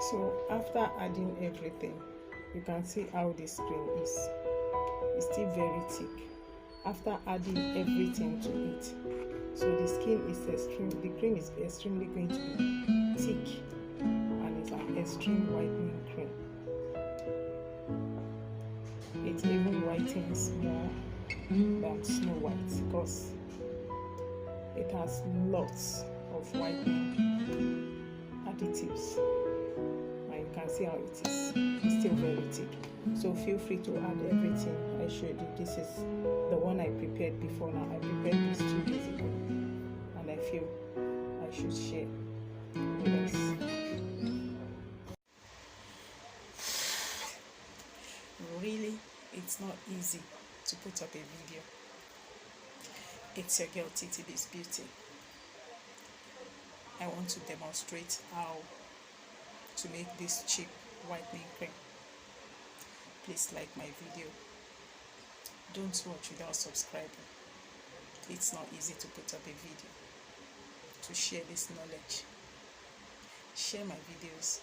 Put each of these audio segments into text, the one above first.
So after adding everything, you can see how this cream is. It's still very thick after adding everything to it. So the cream is extremely going to be thick, and it's an extreme whitening cream. It even whitens more than Snow White because it has lots of whitening additives, and you can see how it is. It's still very thick, so feel free to add everything I showed you. This is the one I prepared before. Now I prepared this 2 days ago, and I feel I should share with us. Really, it's not easy to put up a video. It's your girl TTBS Beauty. I want to demonstrate how to make this cheap whitening cream. Please like my video. Don't watch without subscribing. It's not easy to put up a video, to share this knowledge. Share my videos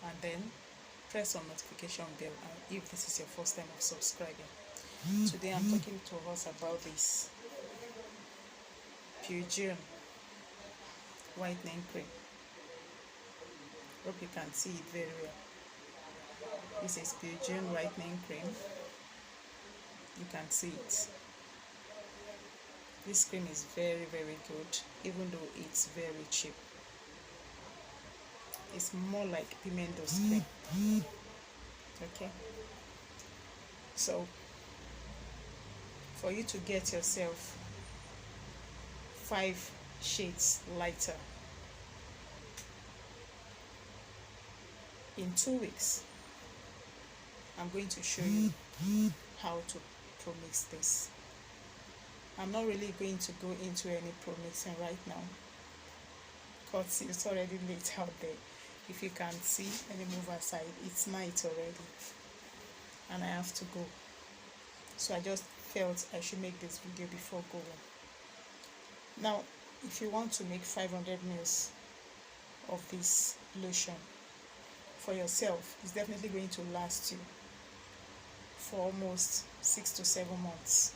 and then press on notification bell, and if this is your first time of subscribing. Today I'm talking to us about this Peau Jaune whitening cream. Hope you can see it very well. This is Peau Jaune whitening cream. You can see it. This cream is very, very good, even though it's very cheap. It's more like pimentos cream. Okay, so for you to get yourself 5 shades lighter in 2 weeks, I'm going to show you how to pro-mix this. I'm not really going to go into any pro-mixing right now because it's already late out there. If you can't see, let me move aside. It's night already and I have to go, so I just felt I should make this video before going. Now if you want to make 500 ml of this lotion for yourself, it's definitely going to last you for almost 6 to 7 months,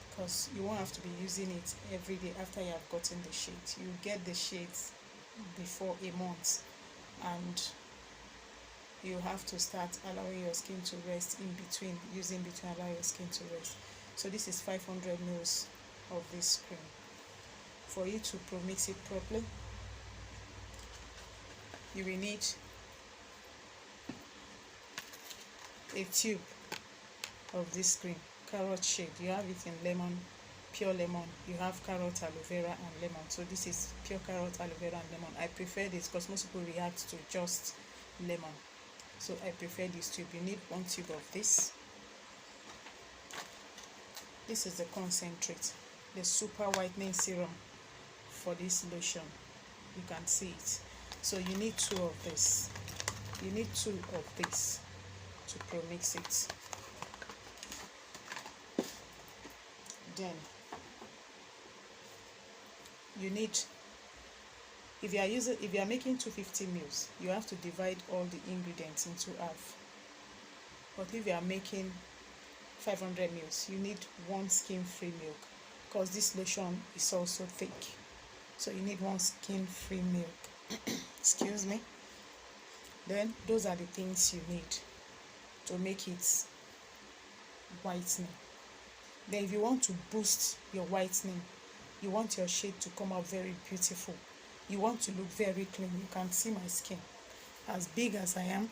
because you won't have to be using it every day after you have gotten the shades. You get the shades before a month, and you have to start allowing your skin to rest in between, allow your skin to rest. So this is 500 ml of this cream. For you to mix it properly, you will need a tube of this cream, carrot shade. You have it in lemon, pure lemon. You have carrot, aloe vera and lemon. So this is pure carrot, aloe vera and lemon. I prefer this because most people react to just lemon, so I prefer this tube. You need 1 tube of this. This is the concentrate, the super whitening serum for this lotion. You can see it. So you need 2 of this. You need 2 of this to pro-mix it. Then you need, if you are making 250 ml, you have to divide all the ingredients into half. But if you are making 500 ml, you need 1 skim-free milk, because this lotion is also thick. So you need 1 skim-free milk. Excuse me. Then those are the things you need to make it whitening. Then if you want to boost your whitening, you want your shade to come out very beautiful, you want to look very clean. You can see my skin, as big as I am.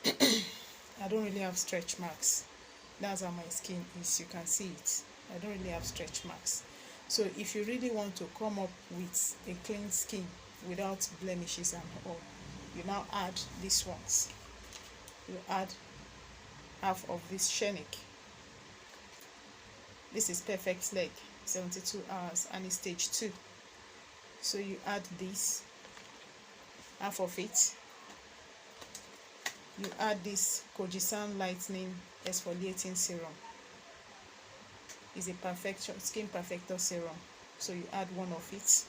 I don't really have stretch marks. That's how my skin is. You can see it. I don't really have stretch marks. So if you really want to come up with a clean skin without blemishes and all, you now add these ones. You add half of this shenic. This is perfect leg, 72 hours, and it's stage 2. So you add this, half of it. You add this Kojisan lightening exfoliating serum. It's a skin perfector serum. So you add 1 of it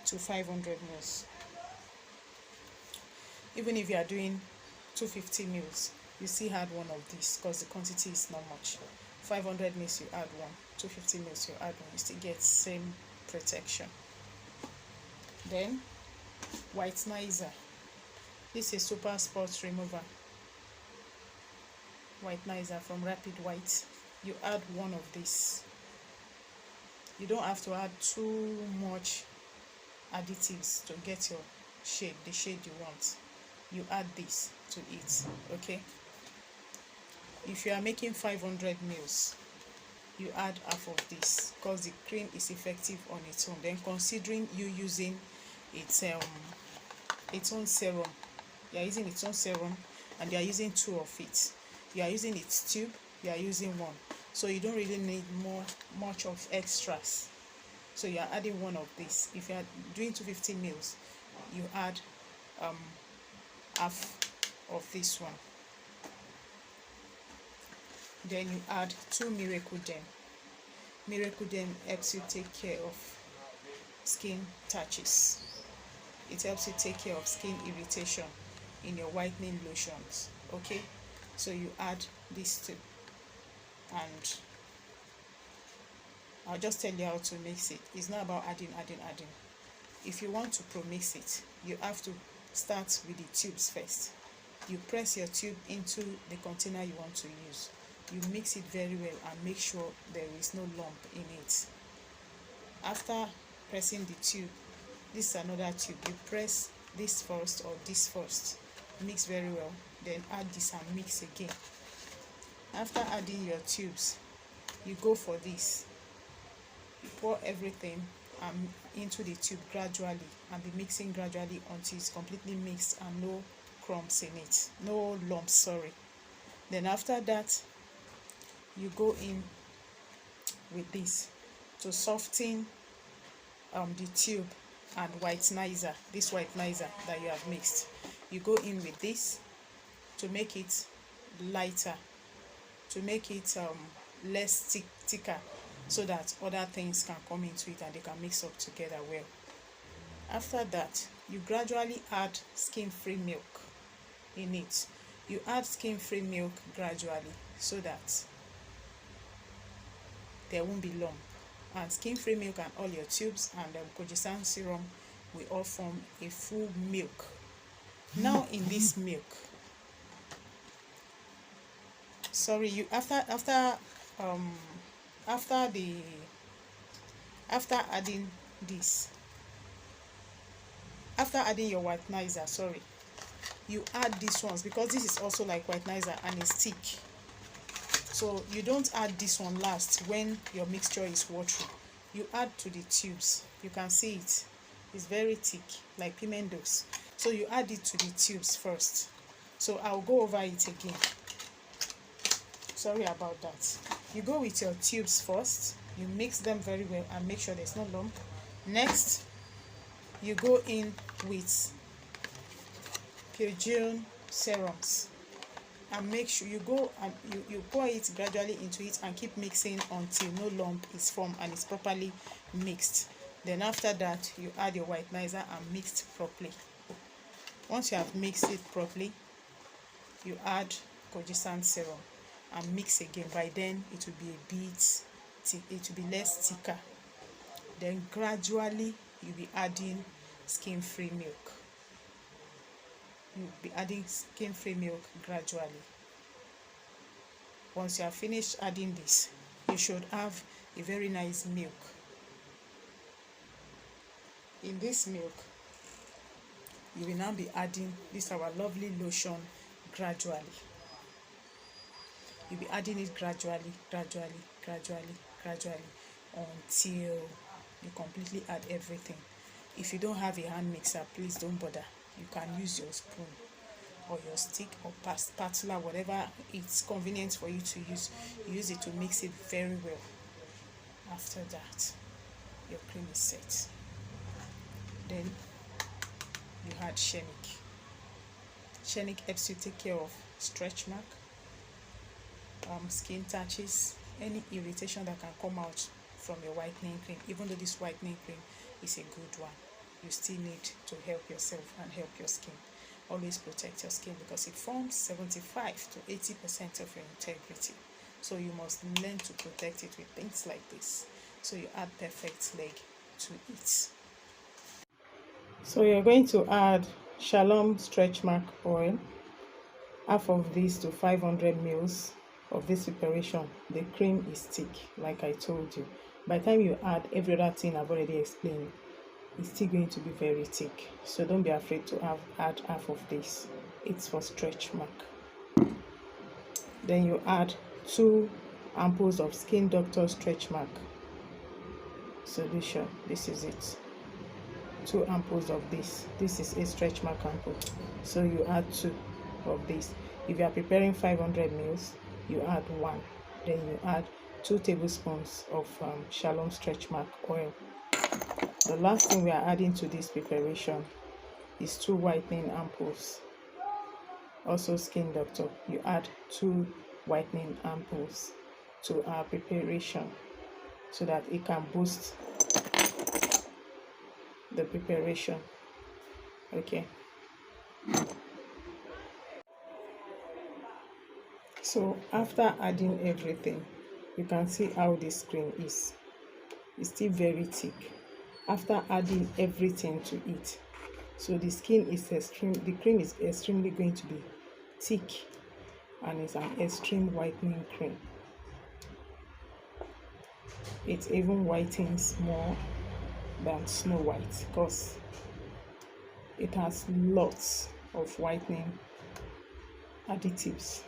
to 500 ml. Even if you are doing 250 mils, you still add one of these because the quantity is not much. 500 mils you add one, 250 mils you add one, you still get same protection. Then whitenizer. This is super spot remover whitenizer from Rapid White. You add one of this. You don't have to add too much additives to get your shade, the shade you want. You add this to it, okay? If you are making 500 mils, you add half of this because the cream is effective on its own. Then considering you using its own serum, you are using its own serum and you are using 2 of it. You are using its tube, you are using 1, so you don't really need much of extras. So you are adding 1 of this. If you are doing 250 mils, you add half of this one. Then you add 2 Miracle Derm. Miracle Derm helps you take care of skin touches. It helps you take care of skin irritation in your whitening lotions, okay? So you add these 2, and I'll just tell you how to mix it. It's not about adding. If you want to pro-mix it, you have to start with the tubes first. You press your tube into the container you want to use. You mix it very well and make sure there is no lump in it. After pressing the tube, this is another tube. You press this first or this first. Mix very well. Then add this and mix again. After adding your tubes, you go for this. You pour everything into the tube gradually and be mixing gradually until it's completely mixed and no crumbs in it, no lumps, sorry. Then after that, you go in with this to soften the tube and whitenizer, this whitenizer that you have mixed. You go in with this to make it lighter, to make it less thicker, so that other things can come into it and they can mix up together well. After that, you gradually add skin-free milk in it. You add skin-free milk gradually so that there won't be lump. And skin-free milk and all your tubes and PEJAUNE serum will all form a full milk. Now in this milk, sorry, you after adding this, after adding your whitenizer, sorry, you add these ones because this is also like whitenizer and it's thick. So you don't add this one last when your mixture is watery. You add to the tubes. You can see it. It's very thick, like pimentos. So you add it to the tubes first. So I'll go over it again. Sorry about that. You go with your tubes first. You mix them very well and make sure there's no lump. Next, you go in with Peau Jaune serums and make sure you go and you pour it gradually into it and keep mixing until no lump is formed and it's properly mixed. Then after that, you add your whitenizer and mix it properly. Once you have mixed it properly, you add PEJAUNE serum and mix again. By then it will be a bit thick, it will be less thicker. Then gradually you'll be adding skin-free milk. You'll be adding skin-free milk gradually. Once you have finished adding this, you should have a very nice milk. In this milk, you will now be adding this our lovely lotion gradually. You'll be adding it gradually until you completely add everything. If you don't have a hand mixer, please don't bother. You can use your spoon or your stick or spatula, whatever it's convenient for you to use. You use it to mix it very well. After that, your cream is set. Then you add shenic. Shenic helps you take care of stretch mark, skin touches, any irritation that can come out from your whitening cream. Even though this whitening cream is a good one, you still need to help yourself and help your skin. always protect your skin, because it forms 75 to 80% of your integrity. So you must learn to protect it with things like this. So you add perfect leg to it. So you're going to add Shalom stretch mark oil, half of this to 500 mils of this preparation. The cream is thick, like I told you. By the time you add every other thing I've already explained, it's still going to be very thick. So don't be afraid to add half of this. It's for stretch mark. Then you add 2 ampoules of Skin Doctor stretch mark solution. This is it. 2 ampoules of this. This is a stretch mark ampoule. So you add 2 of this. If you are preparing 500 mils, you add 1. Then you add 2 tablespoons of Shalom stretch mark oil. The last thing we are adding to this preparation is 2 whitening ampoules. Also Skin Doctor. You add 2 whitening ampoules to our preparation so that it can boost the preparation. Okay. So after adding everything, you can see how this cream is. It's still very thick after adding everything to it. So the cream is extremely going to be thick, and it's an extreme whitening cream. It even whitens more than Snow White because it has lots of whitening additives,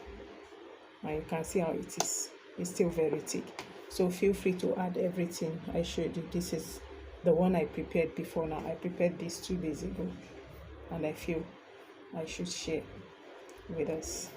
and you can see how it is. It's still very thick. So feel free to add everything I showed you. This is the one I prepared before now. I prepared this 2 days ago, and I feel I should share with us.